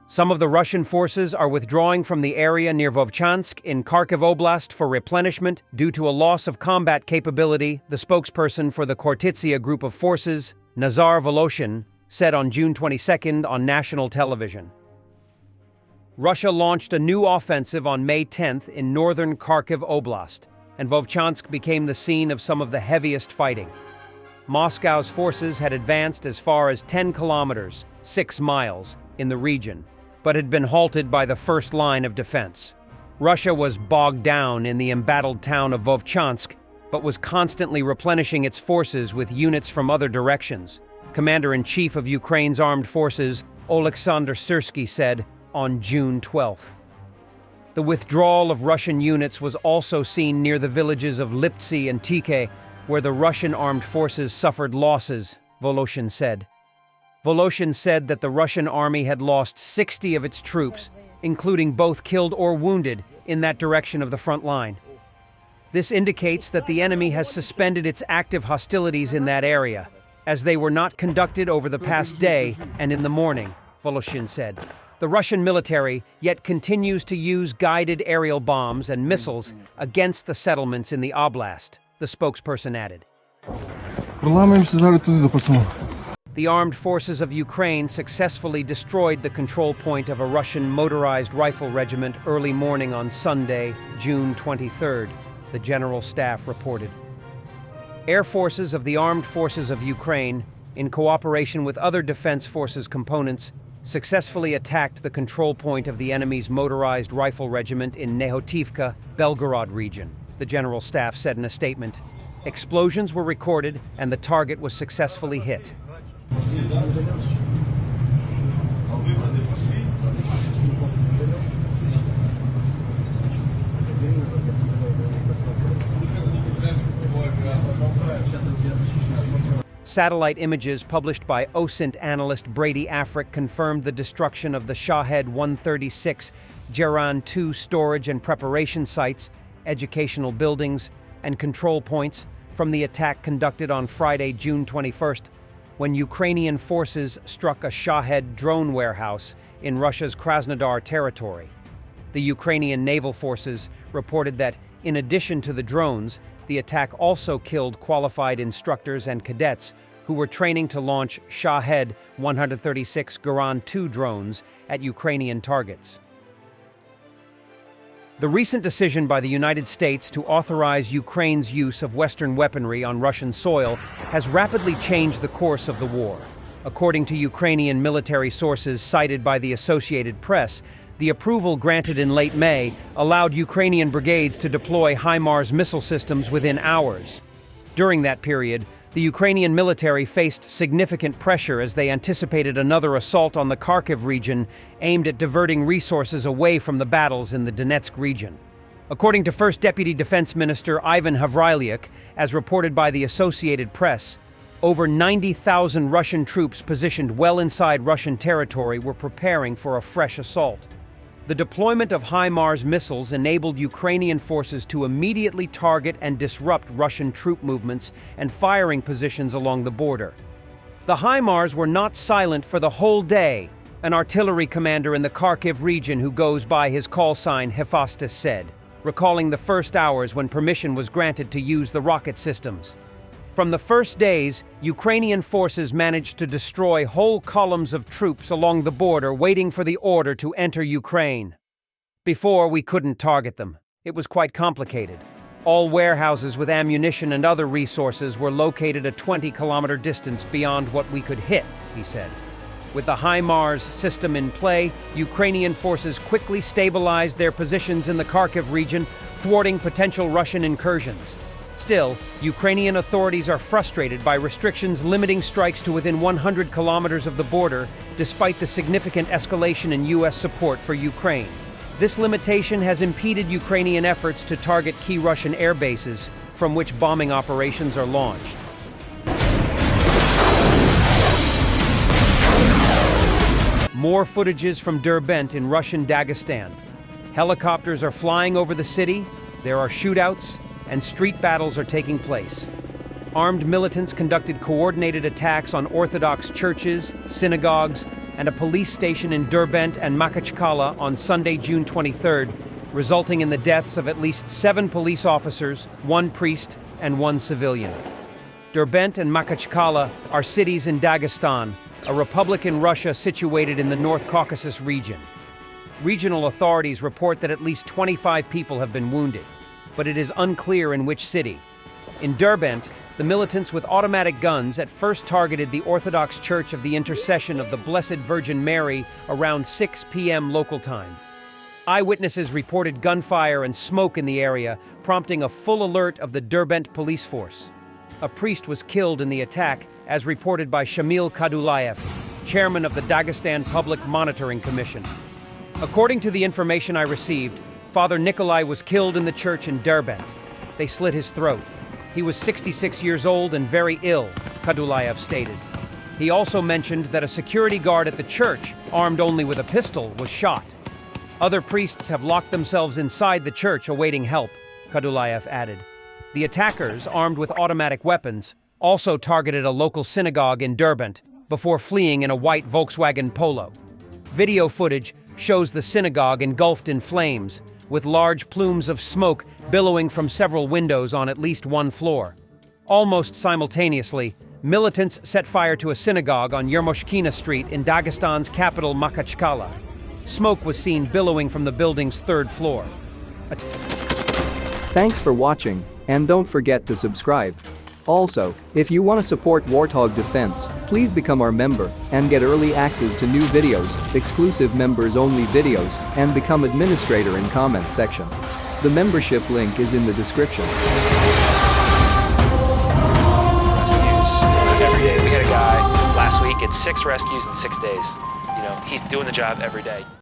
Some of the Russian forces are withdrawing from the area near Vovchansk in Kharkiv Oblast for replenishment due to a loss of combat capability, the spokesperson for the Khortytsia group of forces, Nazar Voloshin, said on June 22nd on national television. Russia launched a new offensive on May 10th in northern Kharkiv Oblast, and Vovchansk became the scene of some of the heaviest fighting. Moscow's forces had advanced as far as 10 kilometers, 6 miles, in the region, but had been halted by the first line of defense. Russia was bogged down in the embattled town of Vovchansk, but was constantly replenishing its forces with units from other directions. Commander-in-Chief of Ukraine's armed forces, Oleksandr Syrsky, said on June 12th. The withdrawal of Russian units was also seen near the villages of Liptsy and Tike, where the Russian armed forces suffered losses, Voloshin said. Voloshin said that the Russian army had lost 60 of its troops, including both killed or wounded, in that direction of the front line. This indicates that the enemy has suspended its active hostilities in that area, as they were not conducted over the past day and in the morning, Voloshin said. The Russian military yet continues to use guided aerial bombs and missiles against the settlements in the oblast, the spokesperson added. The armed forces of Ukraine successfully destroyed the control point of a Russian motorized rifle regiment early morning on Sunday, June 23rd, the General Staff reported. Air forces of the Armed Forces of Ukraine, in cooperation with other defense forces components, successfully attacked the control point of the enemy's motorized rifle regiment in Nehotivka, Belgorod region, the General Staff said in a statement. Explosions were recorded and the target was successfully hit. Satellite images published by OSINT analyst Brady Afric confirmed the destruction of the Shahed 136 Geran 2 storage and preparation sites, educational buildings, and control points from the attack conducted on Friday, June 21st, when Ukrainian forces struck a Shahed drone warehouse in Russia's Krasnodar territory. The Ukrainian naval forces reported that, in addition to the drones, the attack also killed qualified instructors and cadets who were training to launch Shahed 136 Geran 2 drones at Ukrainian targets. The recent decision by the United States to authorize Ukraine's use of Western weaponry on Russian soil has rapidly changed the course of the war. According to Ukrainian military sources cited by the Associated Press, the approval granted in late May allowed Ukrainian brigades to deploy HIMARS missile systems within hours. During that period, the Ukrainian military faced significant pressure as they anticipated another assault on the Kharkiv region aimed at diverting resources away from the battles in the Donetsk region. According to First Deputy Defense Minister Ivan Havrilyuk, as reported by the Associated Press, over 90,000 Russian troops positioned well inside Russian territory were preparing for a fresh assault. The deployment of HIMARS missiles enabled Ukrainian forces to immediately target and disrupt Russian troop movements and firing positions along the border. The HIMARS were not silent for the whole day, an artillery commander in the Kharkiv region who goes by his call sign Hephaestus said, recalling the first hours when permission was granted to use the rocket systems. From the first days, Ukrainian forces managed to destroy whole columns of troops along the border waiting for the order to enter Ukraine. Before, we couldn't target them. It was quite complicated. All warehouses with ammunition and other resources were located a 20-kilometer distance beyond what we could hit, he said. With the HIMARS system in play, Ukrainian forces quickly stabilized their positions in the Kharkiv region, thwarting potential Russian incursions. Still, Ukrainian authorities are frustrated by restrictions limiting strikes to within 100 kilometers of the border, despite the significant escalation in U.S. support for Ukraine. This limitation has impeded Ukrainian efforts to target key Russian air bases, from which bombing operations are launched. More footages from Derbent in Russian Dagestan. Helicopters are flying over the city, there are shootouts, and street battles are taking place. Armed militants conducted coordinated attacks on Orthodox churches, synagogues, and a police station in Derbent and Makhachkala on Sunday, June 23rd, resulting in the deaths of at least 7 police officers, 1 priest, and 1 civilian. Derbent and Makhachkala are cities in Dagestan, a republic in Russia situated in the North Caucasus region. Regional authorities report that at least 25 people have been wounded, but it is unclear in which city. In Derbent, the militants with automatic guns at first targeted the Orthodox Church of the Intercession of the Blessed Virgin Mary around 6 p.m. local time. Eyewitnesses reported gunfire and smoke in the area, prompting a full alert of the Derbent police force. A priest was killed in the attack, as reported by Shamil Kadulayev, chairman of the Dagestan Public Monitoring Commission. According to the information I received, Father Nikolai was killed in the church in Derbent. They slit his throat. He was 66 years old and very ill, Kadulayev stated. He also mentioned that a security guard at the church, armed only with a pistol, was shot. Other priests have locked themselves inside the church awaiting help, Kadulayev added. The attackers, armed with automatic weapons, also targeted a local synagogue in Derbent before fleeing in a white Volkswagen Polo. Video footage shows the synagogue engulfed in flames, with large plumes of smoke billowing from several windows on at least 1 floor. Almost simultaneously, militants set fire to a synagogue on Yermoshkina Street in Dagestan's capital Makhachkala. Smoke was seen billowing from the building's 3rd floor. Thanks for watching, and don't forget to subscribe. Also, if you want to support Warthog Defense, please become our member and get early access to new videos, exclusive members-only videos, and become administrator in comment section. The membership link is in the description. Rescues every day. We had a guy last week, it's 6 rescues in 6 days. You know, he's doing the job every day.